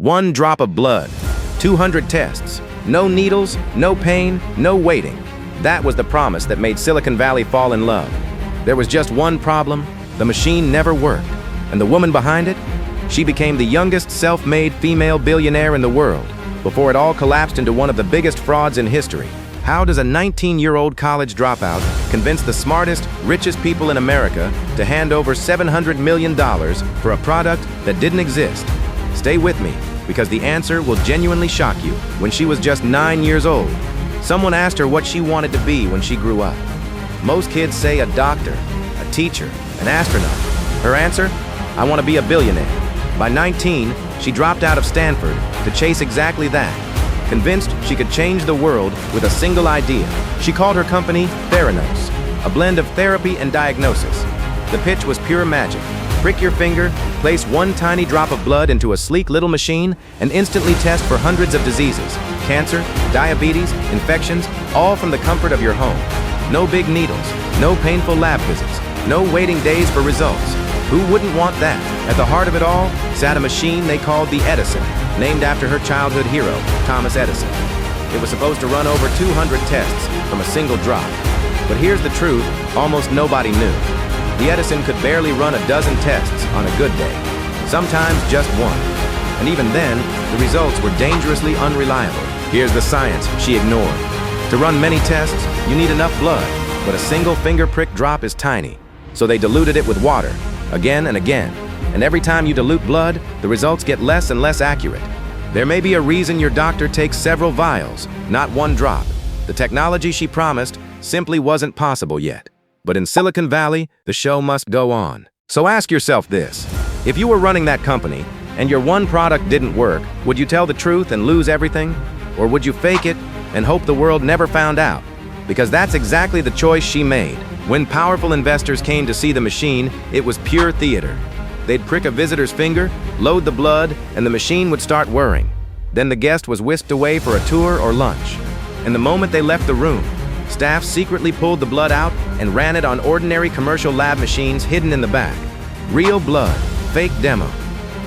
1 drop of blood, 200 tests, no needles, no pain, no waiting. That was the promise that made Silicon Valley fall in love. There was just one problem: the machine never worked. And the woman behind it? She became the youngest self-made female billionaire in the world before it all collapsed into one of the biggest frauds in history. How does a 19-year-old college dropout convince the smartest, richest people in America to hand over $700 million for a product that didn't exist? Stay with me, because the answer will genuinely shock you. When she was just 9 years old, someone asked her what she wanted to be when she grew up. Most kids say a doctor, a teacher, an astronaut. Her answer? I want to be a billionaire. By 19, she dropped out of Stanford to chase exactly that. Convinced she could change the world with a single idea, she called her company Theranos, a blend of therapy and diagnosis. The pitch was pure magic. Prick your finger, place 1 tiny drop of blood into a sleek little machine, and instantly test for hundreds of diseases: cancer, diabetes, infections, all from the comfort of your home. No big needles, no painful lab visits, no waiting days for results. Who wouldn't want that? At the heart of it all sat a machine they called the Edison, named after her childhood hero, Thomas Edison. It was supposed to run over 200 tests from a single drop. But here's the truth almost nobody knew. The Edison could barely run a dozen tests on a good day, sometimes just 1. And even then, the results were dangerously unreliable. Here's the science she ignored. To run many tests, you need enough blood, but a single finger prick drop is tiny. So they diluted it with water, again and again. And every time you dilute blood, the results get less and less accurate. There may be a reason your doctor takes several vials, not 1 drop. The technology she promised simply wasn't possible yet. But in Silicon Valley, the show must go on. So ask yourself this: if you were running that company and your one product didn't work, would you tell the truth and lose everything? Or would you fake it and hope the world never found out? Because that's exactly the choice she made. When powerful investors came to see the machine, it was pure theater. They'd prick a visitor's finger, load the blood, and the machine would start whirring. Then the guest was whisked away for a tour or lunch. And the moment they left the room, staff secretly pulled the blood out and ran it on ordinary commercial lab machines hidden in the back. Real blood, fake demo.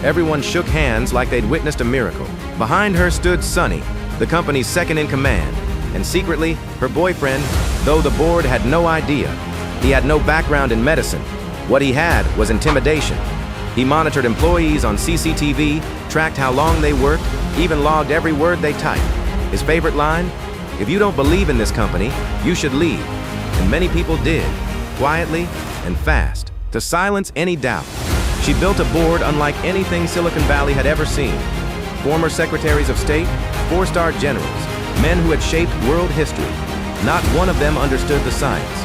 Everyone shook hands like they'd witnessed a miracle. Behind her stood Sonny, the company's second-in-command, and secretly, her boyfriend, though the board had no idea. He had no background in medicine. What he had was intimidation. He monitored employees on CCTV, tracked how long they worked, even logged every word they typed. His favorite line? If you don't believe in this company, you should leave. And many people did, quietly and fast, to silence any doubt. She built a board unlike anything Silicon Valley had ever seen. Former Secretaries of State, 4-star generals, men who had shaped world history. Not one of them understood the science.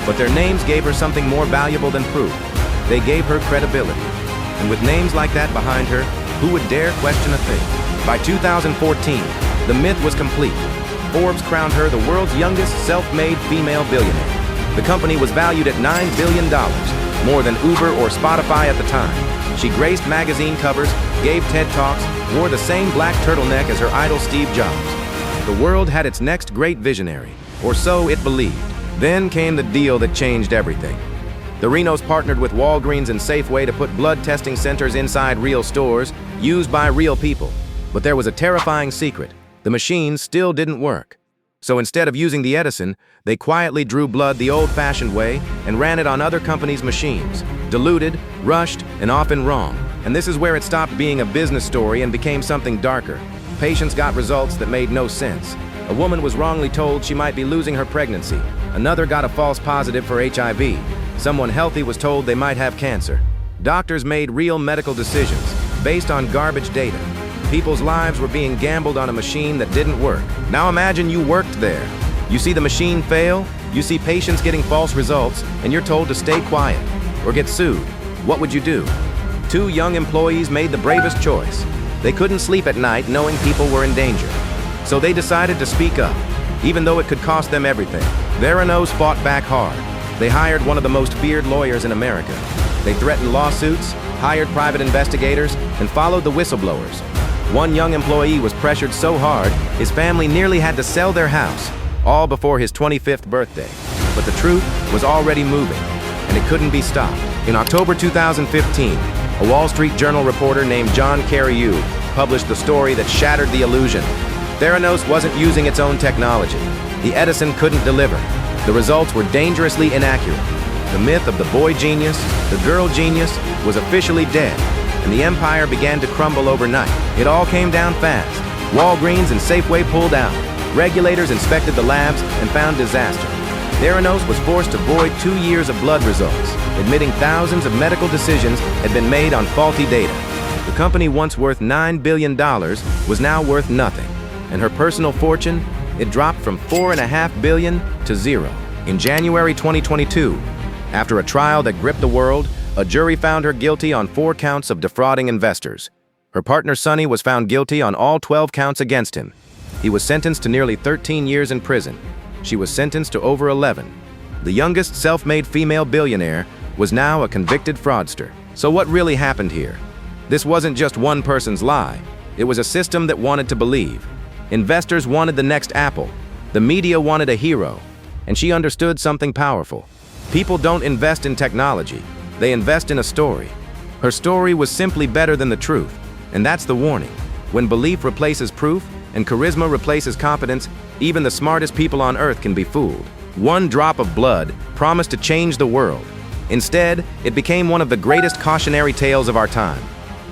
But their names gave her something more valuable than proof. They gave her credibility. And with names like that behind her, who would dare question a thing? By 2014, the myth was complete. Forbes crowned her the world's youngest self-made female billionaire. The company was valued at $9 billion, more than Uber or Spotify at the time. She graced magazine covers, gave TED Talks, wore the same black turtleneck as her idol Steve Jobs. The world had its next great visionary, or so it believed. Then came the deal that changed everything. The Renos partnered with Walgreens and Safeway to put blood testing centers inside real stores, used by real people. But there was a terrifying secret. The machines still didn't work. So instead of using the Edison, they quietly drew blood the old-fashioned way and ran it on other companies' machines. Diluted, rushed, and often wrong. And this is where it stopped being a business story and became something darker. Patients got results that made no sense. A woman was wrongly told she might be losing her pregnancy. Another got a false positive for HIV. Someone healthy was told they might have cancer. Doctors made real medical decisions based on garbage data. People's lives were being gambled on a machine that didn't work. Now imagine you worked there. You see the machine fail, you see patients getting false results, and you're told to stay quiet or get sued. What would you do? 2 young employees made the bravest choice. They couldn't sleep at night knowing people were in danger. So they decided to speak up, even though it could cost them everything. Theranos fought back hard. They hired one of the most feared lawyers in America. They threatened lawsuits, hired private investigators, and followed the whistleblowers. One young employee was pressured so hard, his family nearly had to sell their house, all before his 25th birthday. But the truth was already moving, and it couldn't be stopped. In October 2015, a Wall Street Journal reporter named John Carreyrou published the story that shattered the illusion. Theranos wasn't using its own technology. The Edison couldn't deliver. The results were dangerously inaccurate. The myth of the boy genius, the girl genius, was officially dead, and the empire began to crumble overnight. It all came down fast. Walgreens and Safeway pulled out. Regulators inspected the labs and found disaster. Theranos was forced to void 2 years of blood results, admitting thousands of medical decisions had been made on faulty data. The company once worth $9 billion was now worth nothing, and her personal fortune, it dropped from $4.5 billion to zero. In January 2022, after a trial that gripped the world, a jury found her guilty on 4 counts of defrauding investors. Her partner Sonny was found guilty on all 12 counts against him. He was sentenced to nearly 13 years in prison. She was sentenced to over 11. The youngest self-made female billionaire was now a convicted fraudster. So what really happened here? This wasn't just one person's lie. It was a system that wanted to believe. Investors wanted the next Apple. The media wanted a hero. And she understood something powerful. People don't invest in technology. They invest in a story. Her story was simply better than the truth. And that's the warning. When belief replaces proof and charisma replaces competence, even the smartest people on earth can be fooled. One drop of blood promised to change the world. Instead, it became one of the greatest cautionary tales of our time.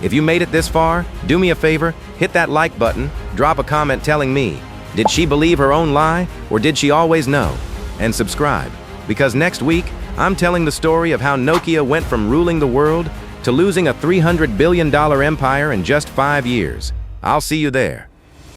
If you made it this far, do me a favor, hit that like button, drop a comment telling me, did she believe her own lie, or did she always know? And subscribe, because next week, I'm telling the story of how Nokia went from ruling the world to losing a $300 billion empire in just 5 years. I'll see you there.